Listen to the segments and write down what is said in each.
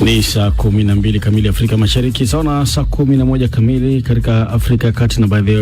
Ni saa 12 kamili Afrika Mashariki, sawa na saa 11 kamili katika Afrika ya Kati na baadhi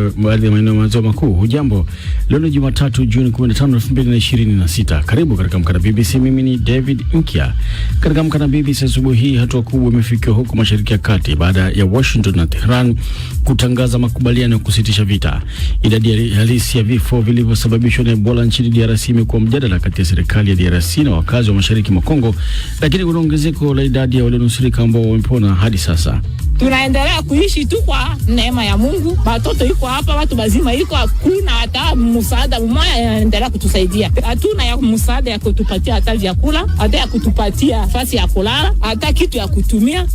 ya maeneo maziwa makuu. Hujambo, leo ni Jumatatu Juni 15, 2026. Karibu katika Amka na BBC. Mimi ni David Nkia. Katika Amka na BBC asubuhi hii, hatua kubwa imefikiwa huko Mashariki ya Kati baada ya Washington na Tehran kutangaza makubaliano ya kusitisha vita. Idadi halisi ya vifo vilivyosababishwa na Ebola nchini DRC imekuwa mjadala kati ya serikali ya DRC na wakazi wa Mashariki mwa Kongo, lakini kuna ongezeko la idadi ya walionusurika ambao wamepona hadi sasa. Tunaendelea kuishi tu kwa neema ya Mungu. Watoto iko hapa, watu bazima iko, hakuna hata msaada mmoja anaendelea kutusaidia. Hatuna ya msaada ya kutupatia hata vyakula, hata ya kutupatia nafasi ya kulala, hata kitu ya kutumia.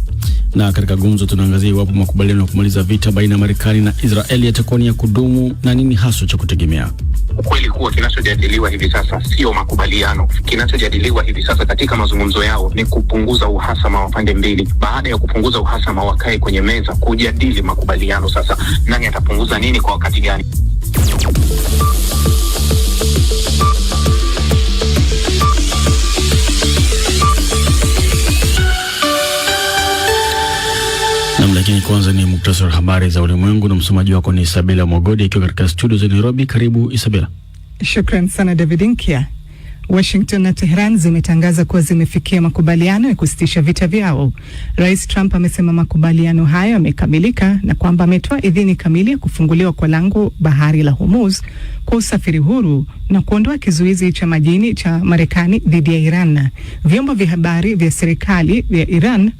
Na katika gumzo tunaangazia iwapo makubaliano ya kumaliza vita baina ya Marekani na Israeli yatakuwa ni ya kudumu na nini haswa cha kutegemea. Ukweli kuwa kinachojadiliwa hivi sasa sio makubaliano. Kinachojadiliwa hivi sasa katika mazungumzo yao ni kupunguza uhasama wa pande mbili. Baada ya kupunguza uhasama, wakae kwenye meza kujadili makubaliano. Sasa nani atapunguza nini kwa wakati gani? Lakini kwanza ni muktasari wa habari za ulimwengu na msomaji wako ni Isabella Mogodi ikiwa katika studio za Nairobi. Karibu Isabella. Shukran sana David Nkia. Washington na Tehran zimetangaza kuwa zimefikia makubaliano ya kusitisha vita vyao. Rais Trump amesema makubaliano hayo yamekamilika na kwamba ametoa idhini kamili ya kufunguliwa kwa lango bahari la Hormuz kwa usafiri huru na kuondoa kizuizi cha majini cha Marekani dhidi ya Iran. Vyombo vya habari vya serikali vya Iran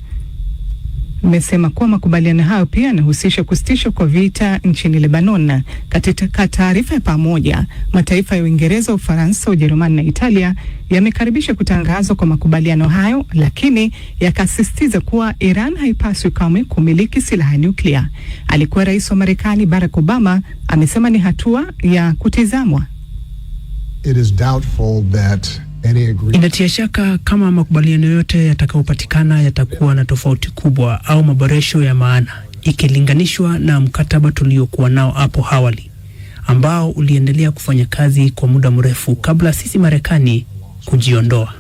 imesema kuwa makubaliano hayo pia yanahusisha kusitishwa kwa vita nchini Lebanon. Katika taarifa ya pamoja, mataifa ya Uingereza, Ufaransa, Ujerumani na Italia yamekaribisha kutangazwa kwa makubaliano hayo, lakini yakasisitiza kuwa Iran haipaswi kamwe kumiliki silaha nyuklia. Alikuwa rais wa Marekani Barack Obama amesema ni hatua ya kutizamwa. It is doubtful that inatia shaka kama makubaliano yote yatakayopatikana yatakuwa na tofauti kubwa au maboresho ya maana ikilinganishwa na mkataba tuliokuwa nao hapo awali ambao uliendelea kufanya kazi kwa muda mrefu kabla sisi Marekani kujiondoa.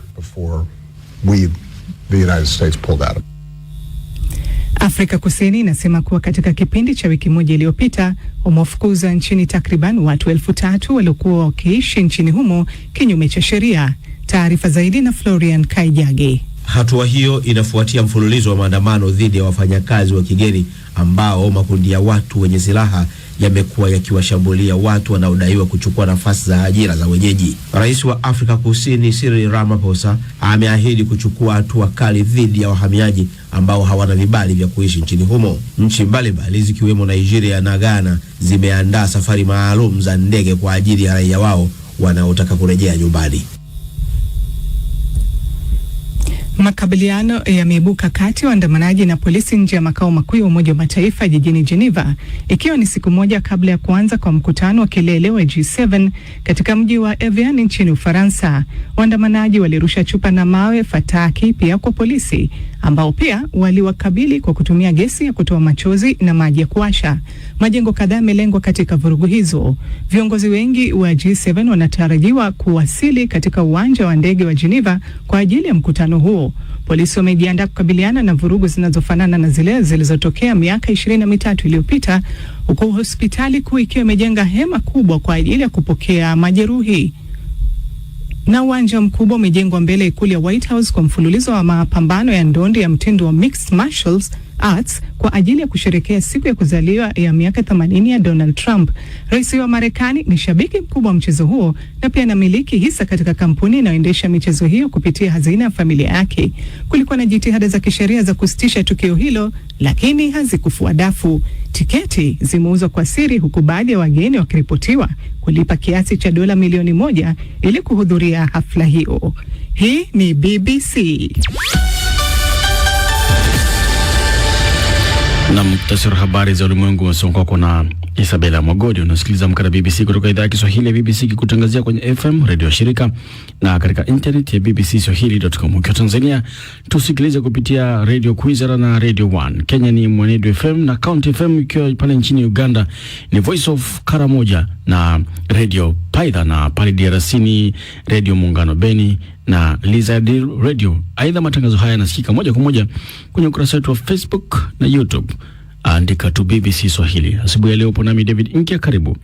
Afrika Kusini inasema kuwa katika kipindi cha wiki moja iliyopita wamefukuza nchini takriban watu 3,000 waliokuwa wakiishi nchini humo kinyume cha sheria. Taarifa zaidi na Florian Kaijage. Hatua hiyo inafuatia mfululizo wa maandamano dhidi ya wafanyakazi wa kigeni ambao makundi ya watu wenye silaha yamekuwa yakiwashambulia watu wanaodaiwa kuchukua nafasi za ajira za wenyeji. Rais wa Afrika Kusini Cyril Ramaphosa ameahidi kuchukua hatua kali dhidi ya wahamiaji ambao hawana vibali vya kuishi nchini humo. Nchi mbalimbali zikiwemo Nigeria na Ghana zimeandaa safari maalum za ndege kwa ajili ya raia wao wanaotaka kurejea nyumbani. Makabiliano yameibuka kati ya waandamanaji na polisi nje ya makao makuu ya Umoja wa Mataifa jijini Geneva, ikiwa ni siku moja kabla ya kuanza kwa mkutano wa kilele wa G7 katika mji wa Evian nchini Ufaransa. Waandamanaji walirusha chupa na mawe, fataki pia kwa polisi ambao pia waliwakabili kwa kutumia gesi ya kutoa machozi na maji ya kuasha. Majengo kadhaa yamelengwa katika vurugu hizo. Viongozi wengi wa G7 wanatarajiwa kuwasili katika uwanja wa ndege wa Geneva kwa ajili ya mkutano huo. Polisi wamejiandaa kukabiliana na vurugu zinazofanana na zile zilizotokea miaka 23 iliyopita, huko hospitali kuu ikiwa imejenga hema kubwa kwa ajili ya kupokea majeruhi. Na uwanja mkubwa umejengwa mbele ikulu ya White House kwa mfululizo wa mapambano ya ndondi ya mtindo wa mixed martial arts kwa ajili ya kusherehekea siku ya kuzaliwa ya miaka 80 ya Donald Trump. Rais wa Marekani ni shabiki mkubwa wa mchezo huo na pia anamiliki hisa katika kampuni inayoendesha michezo hiyo kupitia hazina ya familia yake. Kulikuwa na jitihada za kisheria za kusitisha tukio hilo, lakini hazikufua dafu. Tiketi zimeuzwa kwa siri, huku baadhi ya wageni wakiripotiwa kulipa kiasi cha $1 milioni ili kuhudhuria hafla hiyo. Hii ni BBC. Na muktasari habari za ulimwengu umesomwa kwako na Isabella Mogodi. Unasikiliza Amka na BBC kutoka idhaa ya Kiswahili ya BBC kikutangazia kwenye FM radio shirika na katika internet ya bbcswahili.com. Ukiwa Tanzania tusikilize kupitia Radio Kwizera na Radio 1. Kenya ni Mwenedu FM na County FM, ikiwa pale nchini Uganda ni Voice of Karamoja na Radio Paidha, na pale DRC ni Radio Muungano Beni na Lizard Radio. Aidha, matangazo haya yanasikika moja kwa moja kwenye ukurasa wetu wa Facebook na YouTube. Andika tu BBC Swahili. Asubuhi ya leo upo nami David Inkia, karibu.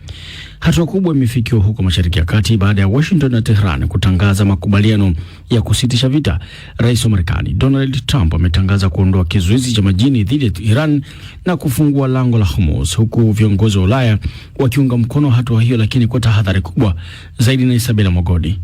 Hatua kubwa imefikiwa huko Mashariki ya Kati baada ya Washington na Tehran kutangaza makubaliano ya kusitisha vita. Rais wa Marekani Donald Trump ametangaza kuondoa kizuizi cha majini dhidi ya Iran na kufungua lango la Hormuz, huku viongozi wa Ulaya wakiunga mkono hatua hiyo, lakini kwa tahadhari kubwa zaidi. Na Isabella Mogodi.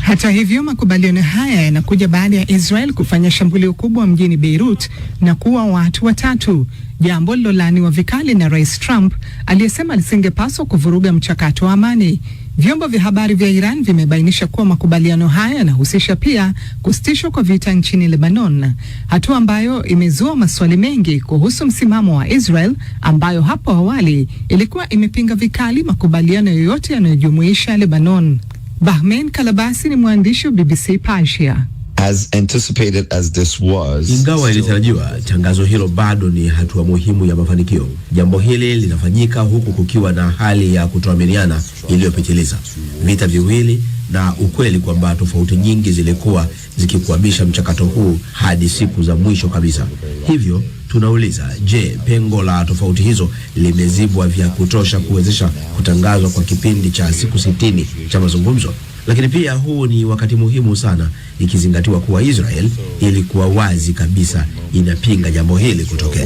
Hata hivyo, makubaliano haya yanakuja baada ya Israel kufanya shambulio kubwa mjini Beirut na kuua watu 3, jambo lilolaaniwa vikali na Rais Trump aliyesema lisingepaswa kuvuruga mchakato wa amani. Vyombo vya habari vya Iran vimebainisha kuwa makubaliano haya yanahusisha pia kusitishwa kwa vita nchini Lebanon, hatua ambayo imezua maswali mengi kuhusu msimamo wa Israel ambayo hapo awali ilikuwa imepinga vikali makubaliano yoyote yanayojumuisha Lebanon. Bahman Kalabasi ni mwandishi wa BBC Persia. As anticipated as this was, ingawa ilitarajiwa, tangazo hilo bado ni hatua muhimu ya mafanikio. Jambo hili linafanyika huku kukiwa na hali ya kutoaminiana iliyopitiliza, vita viwili na ukweli kwamba tofauti nyingi zilikuwa zikikwamisha mchakato huu hadi siku za mwisho kabisa. Hivyo tunauliza, je, pengo la tofauti hizo limezibwa vya kutosha kuwezesha kutangazwa kwa kipindi cha siku 60 cha mazungumzo? Lakini pia huu ni wakati muhimu sana, ikizingatiwa kuwa Israel ilikuwa wazi kabisa inapinga jambo hili kutokea.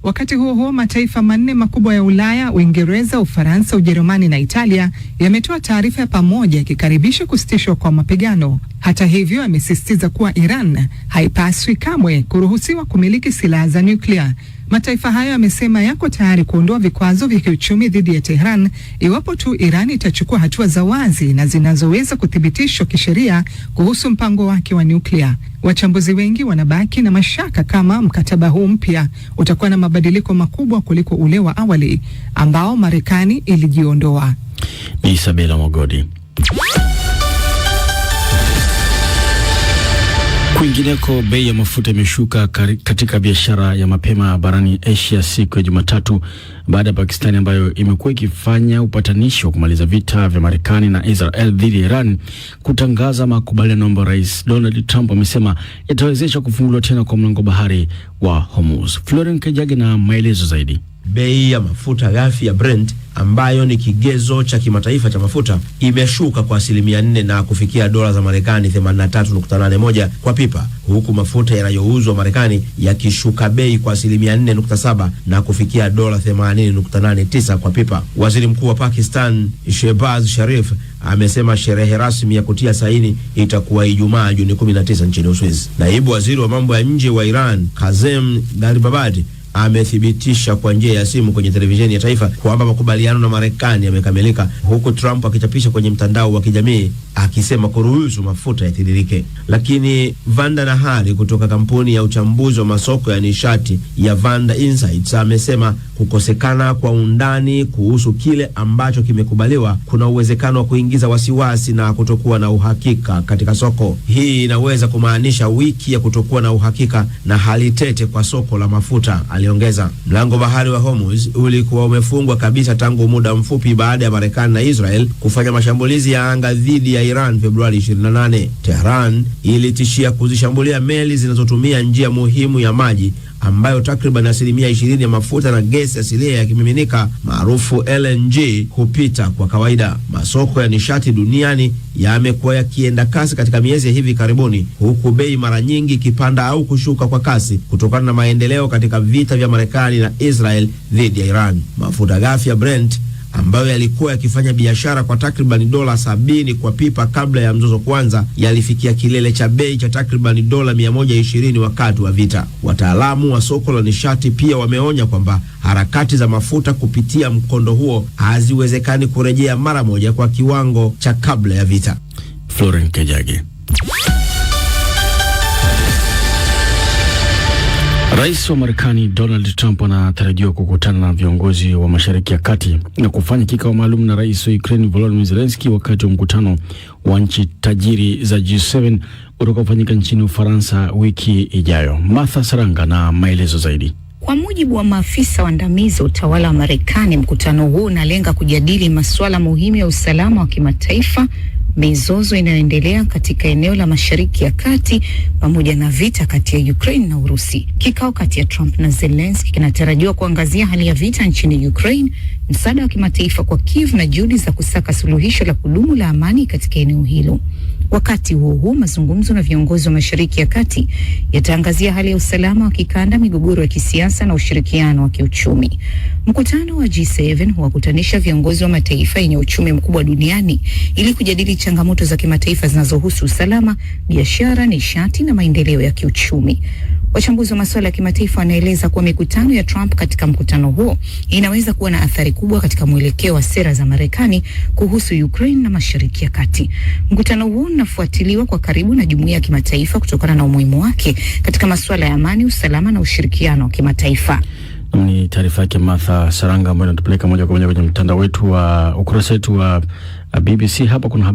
Wakati huo huo, mataifa manne makubwa ya Ulaya, Uingereza, Ufaransa, Ujerumani na Italia yametoa taarifa ya pamoja yakikaribisha kusitishwa kwa mapigano. Hata hivyo, amesisitiza kuwa Iran haipaswi kamwe kuruhusiwa kumiliki silaha za nyuklia. Mataifa hayo yamesema yako tayari kuondoa vikwazo vya kiuchumi dhidi ya Tehran iwapo tu Iran itachukua hatua za wazi na zinazoweza kuthibitishwa kisheria kuhusu mpango wake wa nyuklia. Wachambuzi wengi wanabaki na mashaka kama mkataba huu mpya utakuwa na mabadiliko makubwa kuliko ule wa awali ambao Marekani ilijiondoa. Ni Isabella Mogodi. Kwingineko, bei ya mafuta imeshuka katika biashara ya mapema barani Asia siku ya Jumatatu baada ya Pakistani, ambayo imekuwa ikifanya upatanishi wa kumaliza vita vya Marekani na Israel dhidi ya Iran, kutangaza makubaliano ambayo Rais Donald Trump amesema yatawezesha kufunguliwa tena kwa mlango bahari wa Hormuz. Florence Kejage na maelezo zaidi. Bei ya mafuta ghafi ya Brent, ambayo ni kigezo cha kimataifa cha mafuta, imeshuka kwa 4% na kufikia dola za Marekani 83.81 kwa pipa, huku mafuta yanayouzwa Marekani yakishuka bei kwa 4.7 na kufikia dola 80.89 kwa pipa. Waziri Mkuu wa Pakistan Shehbaz Sharif amesema sherehe rasmi ya kutia saini itakuwa Ijumaa Juni 19 nchini Uswizi. Naibu waziri wa mambo ya nje wa Iran Kazem Garibabadi amethibitisha kwa njia ya simu kwenye televisheni ya taifa kwamba makubaliano na Marekani yamekamilika, huku Trump akichapisha kwenye mtandao wa kijamii akisema kuruhusu mafuta yatiririke. Lakini Vanda Nahari kutoka kampuni ya uchambuzi wa masoko ya nishati ya Vanda Insights amesema kukosekana kwa undani kuhusu kile ambacho kimekubaliwa kuna uwezekano wa kuingiza wasiwasi na kutokuwa na uhakika katika soko. Hii inaweza kumaanisha wiki ya kutokuwa na uhakika na hali tete kwa soko la mafuta, aliongeza. Mlango bahari wa Hormuz ulikuwa umefungwa kabisa tangu muda mfupi baada ya Marekani na Israel kufanya mashambulizi ya anga dhidi ya Iran Februari 28. Tehran ilitishia kuzishambulia meli zinazotumia njia muhimu ya maji ambayo takriban 20% ya mafuta na gesi asilia ya kimiminika maarufu LNG hupita kwa kawaida. Masoko ya nishati duniani yamekuwa yakienda kasi katika miezi ya hivi karibuni, huku bei mara nyingi ikipanda au kushuka kwa kasi kutokana na maendeleo katika vita vya Marekani na Israel dhidi ya Iran. Mafuta ghafi ya Brent, ambayo yalikuwa yakifanya biashara kwa takriban dola 70 kwa pipa kabla ya mzozo kuanza, yalifikia kilele cha bei cha takriban dola 120 wakati wa vita. Wataalamu wa soko la nishati pia wameonya kwamba harakati za mafuta kupitia mkondo huo haziwezekani kurejea mara moja kwa kiwango cha kabla ya vita. Florence Kejage. Rais wa Marekani Donald Trump anatarajiwa kukutana na viongozi wa Mashariki ya Kati na kufanya kikao maalum na Rais wa Ukraine Volodymyr Zelensky wakati wa mkutano wa nchi tajiri za G7 utakaofanyika nchini Ufaransa wiki ijayo. Martha Saranga na maelezo zaidi. Kwa mujibu wa maafisa waandamizi wa utawala wa Marekani, mkutano huu unalenga kujadili masuala muhimu ya usalama wa kimataifa, mizozo inayoendelea katika eneo la Mashariki ya Kati pamoja na vita kati ya Ukraine na Urusi. Kikao kati ya Trump na Zelensky kinatarajiwa kuangazia hali ya vita nchini Ukraine, msaada wa kimataifa kwa Kiev na juhudi za kusaka suluhisho la kudumu la amani katika eneo hilo. Wakati huo mazungumzo na viongozi wa Mashariki ya Kati yataangazia hali ya usalama wa kikanda, migogoro ya kisiasa na ushirikiano wa kiuchumi. Mkutano wa G7 huwakutanisha viongozi wa mataifa yenye uchumi mkubwa duniani ili kujadili changamoto za kimataifa zinazohusu usalama, biashara, nishati na maendeleo ya kiuchumi. Wachambuzi wa masuala ya kimataifa wanaeleza kuwa mikutano ya Trump katika mkutano huo inaweza kuwa na athari kubwa katika mwelekeo wa sera za Marekani kuhusu Ukraine na Mashariki ya Kati. Mkutano huo unafuatiliwa kwa karibu na jumuiya ya kimataifa kutokana na umuhimu wake katika masuala ya amani, usalama na ushirikiano wa kimataifa. Ni taarifa yake Martha Saranga ambayo inatupeleka moja kwa moja kwenye mtandao wetu wa ukurasa wetu wa BBC. Hapa kuna habari